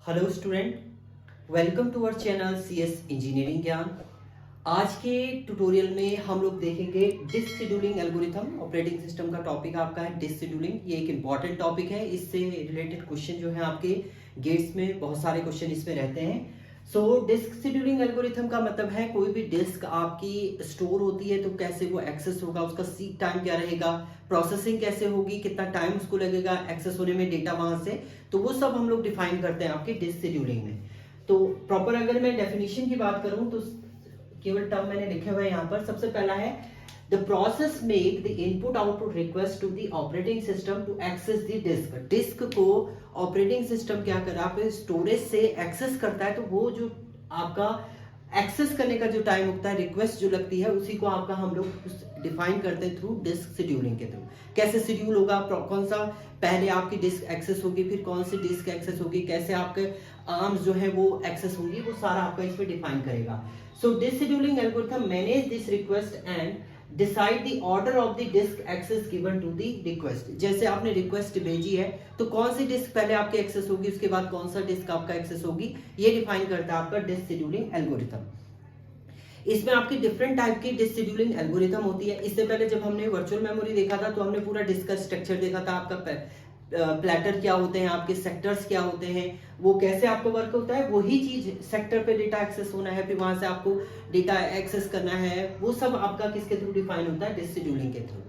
Hello student, welcome to our channel CS engineering Gyan. आज के tutorial में हम लोग देखेंगे disk scheduling algorithm. Operating system का टॉपिक आपका है डिस्क शेड्यूलिंग। ये एक इंपॉर्टेंट टॉपिक है, इससे रिलेटेड क्वेश्चन जो है आपके गेट्स में बहुत सारे क्वेश्चन इसमें रहते हैं। सो डिस्क शेड्यूलिंग एल्गोरिथम का मतलब है कोई भी डिस्क आपकी स्टोर होती है तो कैसे वो एक्सेस होगा, उसका सीक टाइम क्या रहेगा, प्रोसेसिंग कैसे होगी, कितना टाइम उसको लगेगा एक्सेस होने में डेटा वहां से, तो वो सब हम लोग डिफाइन करते हैं आपके डिस्क शेड्यूलिंग में। तो प्रॉपर अगर मैं डेफिनेशन की बात करूं तो केवल टर्म मैंने लिखे हुए यहाँ पर। सबसे पहला है the process make the input output request to the operating system to access the disk. Disk को ऑपरेटिंग सिस्टम क्या कर रहा है, स्टोरेज से एक्सेस करता है, तो वो जो आपका एक्सेस करने का जो टाइम होता है, रिक्वेस्ट जो लगती है, उसी को आपका हम लोग डिफाइन करते हैं थ्रू डिस्क शेड्यूलिंग के थ्रू। कैसे शेड्यूल होगा, कौन सा पहले आपकी डिस्क एक्सेस होगी, फिर कौन सी डिस्क एक्सेस होगी, कैसे आपके आर्म्स जो है वो एक्सेस होंगी, वो सारा आपका इसमें डिफाइन करेगा। So disk scheduling algorithm manage this request and decide the order of the disk access given to the request. जैसे आपने रिक्वेस्ट भेजी है तो कौन सी डिस्क पहले आपके एक्सेस होगी, उसके बाद कौन सा डिस्क आपका एक्सेस होगी, ये डिफाइन करता है आपका डिस्क शेड्यूलिंग एल्गोरिथम। इसमें आपकी डिफरेंट टाइप की डिस्क शेड्यूलिंग एल्गोरिथम होती है। इससे पहले जब हमने वर्चुअल मेमोरी देखा था तो हमने पूरा डिस्क का स्ट्रक्चर देखा था, आपका प्लेटर क्या होते हैं, आपके सेक्टर्स क्या होते हैं, वो कैसे आपको वर्क होता है। वही चीज सेक्टर पे डेटा एक्सेस होना है, फिर वहां से आपको डेटा एक्सेस करना है, वो सब आपका किसके थ्रू डिफाइन होता है, डिस्क शेड्यूलिंग के थ्रू।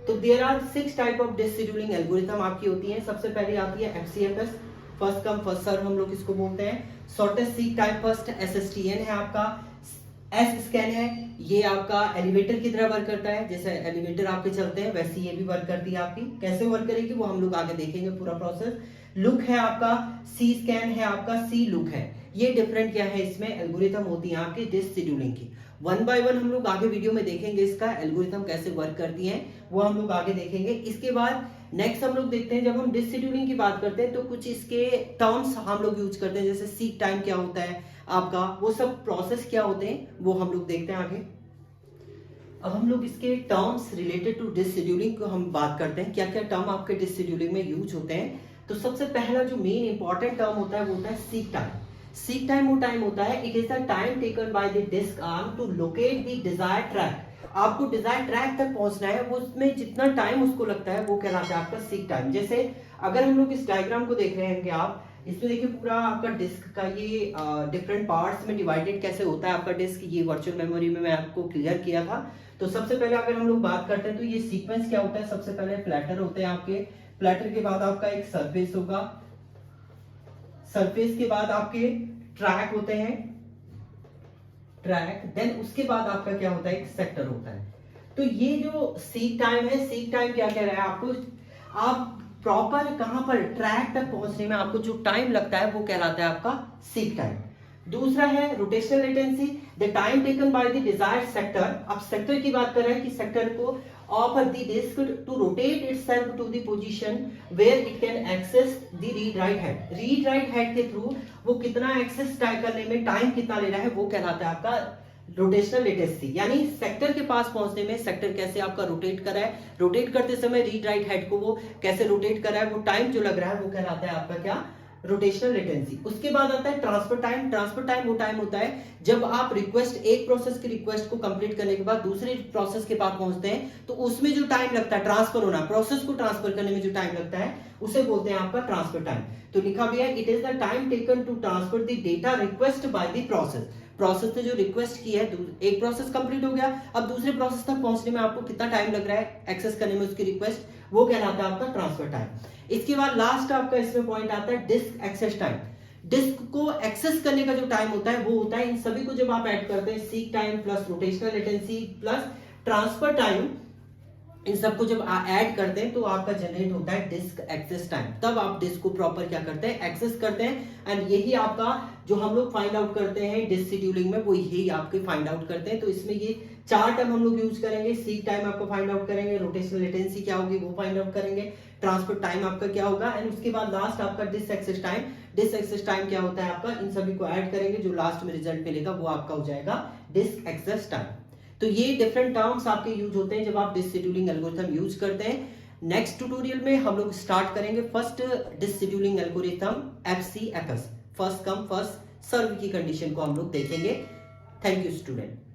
तो there are 6 type of disk scheduling algorithm आपकी होती है। सबसे पहले आती है FCFS, first come first serve हम लोग इसको बोलते हैं। Shortest seek time first, SSTN है आपका। एस स्कैन है, ये आपका एलिवेटर की तरह वर्क करता है, जैसे एलिवेटर आपके चलते हैं वैसे ये भी वर्क करती है आपकी। कैसे वर्क करेगी वो हम लोग आगे देखेंगे पूरा प्रोसेस। लुक है आपका, सी स्कैन है आपका, सी लुक है। ये डिफरेंट क्या है, इसमें एल्गोरिथम होती है आपकी डिस्क शेड्यूलिंग की। वन बाय वन हम लोग आगे वीडियो में देखेंगे इसका एल्गोरिथम कैसे वर्क करती है, वो हम लोग आगे देखेंगे। इसके बाद नेक्स्ट हम लोग देखते हैं, जब हम डिस्क शेड्यूलिंग की बात करते हैं तो कुछ इसके टर्म्स हम लोग यूज करते हैं, जैसे सीक टाइम क्या होता है आपका, वो सब प्रोसेस क्या होते हैं वो हम लोग देखते हैं आगे। अब हम लोग इसके terms related to disk scheduling को हम बात करते हैं, क्या क्या टर्म आपके डिस्क शेड्यूलिंग में यूज होते हैं। तो सबसे पहला जो मेन इंपॉर्टेंट टर्म होता है वो होता है सीक टाइम। सीक टाइम वो टाइम होता है, it is the time taken by the disk arm to locate the desired track. आपको डिजायर्ड ट्रैक तक पहुंचना है, वो उसमें जितना टाइम उसको लगता है वो कहलाता है आपका सीक टाइम। जैसे अगर हम लोग इस डायग्राम को देख रहे हैं कि आप इसमें देखिए पूरा आपका डिस्क का ये डिफरेंट पार्ट्स में डिवाइडेड कैसे होता है आपका डिस्क, ये वर्चुअल मेमोरी में मैं आपको क्लियर किया था। तो सबसे पहले अगर हम लोग बात करते हैं तो ये सीक्वेंस क्या होता है, सबसे पहले प्लेटर होते हैं आपके, प्लेटर के बाद आपका एक सरफेस होगा, सरफेस के बाद आपके ट्रैक होते हैं, ट्रैक, देन उसके बाद आपका क्या होता है, एक सेक्टर होता है। तो ये जो सीक टाइम है, सीक टाइम क्या कह रहा है आपको, आप प्रॉपर कहां पर ट्रैक तक पहुंचने में आपको जो टाइम लगता है वो कहलाता है आपका सीक टाइम। दूसरा है rotational latency, the time taken by the desired sector. अब सेक्टर की बात कर रहे हैं कि सेक्टर को of the disk to rotate itself to the position where it can access the read write head. Read write head के through वो कितना एक्सेस टाइम करने में टाइम कितना ले रहा है वो कहलाता है आपका रोटेशनल लेटेंसी। यानी सेक्टर के पास पहुंचने में सेक्टर कैसे आपका रोटेट कर रहा है, रोटेट करते समय रीड राइट हेड को वो कैसे रोटेट कर रहा है, वो टाइम जो लग रहा है वो कहलाता है आपका क्या, रोटेशनल लेटेंसी। उसके बाद आता है ट्रांसफर टाइम। ट्रांसफर टाइम वो टाइम होता है जब आप रिक्वेस्ट, एक प्रोसेस की रिक्वेस्ट को कंप्लीट करने के बाद दूसरे प्रोसेस के पास पहुंचते हैं तो उसमें जो टाइम लगता है ट्रांसफर होना, प्रोसेस को ट्रांसफर करने में जो टाइम लगता है उसे बोलते हैं आपका ट्रांसफर टाइम। तो लिखा भी है it is the time taken to transfer the data request by the process. Process ने जो रिक्वेस्ट की है, एक प्रोसेस कंप्लीट हो गया, अब दूसरे प्रोसेस तक पहुंचने में आपको कितना टाइम लग रहा है एक्सेस करने में उसकी रिक्वेस्ट, वो कहलाता है आपका ट्रांसफर टाइम। इसके बाद लास्ट आपका इसमें पॉइंट आता है डिस्क एक्सेस टाइम। डिस्क को एक्सेस करने का जो टाइम होता है वो होता है, इन सभी को जब आप ऐड करते हैं, seek time plus rotational latency plus transfer time, इन सबको जब ऐड करते हैं तो आपका जनरेट होता है डिस्क एक्सेस टाइम। तब आप डिस्क को प्रॉपर क्या करते हैं, एक्सेस करते हैं। एंड यही आपका जो हम लोग फाइंड आउट करते हैं डिस्क शेड्यूलिंग में, वो यही आपके फाइंड आउट करते हैं। तो इसमें ये 4 टर्म हम लोग यूज करेंगे। सीक टाइम आपको फाइंड आउट करेंगे, रोटेशनल लेटेंसी क्या होगी वो फाइंड आउट करेंगे, ट्रांसफर टाइम आपका क्या होगा, एंड उसके बाद लास्ट आपका disk access time. Disk access time क्या होता है आपका, इन सभी को ऐड करेंगे, जो लास्ट में रिजल्ट मिलेगा वो आपका हो जाएगा डिस्क एक्सेस टाइम। तो ये डिफरेंट टर्म्स आपके यूज होते हैं जब आप डिस्क शेड्यूलिंग एल्गोरिथम यूज करते हैं। नेक्स्ट ट्यूटोरियल में हम लोग स्टार्ट करेंगे first disk scheduling algorithm FCFS. First come first serve की कंडीशन को हम लोग देखेंगे। Thank you student.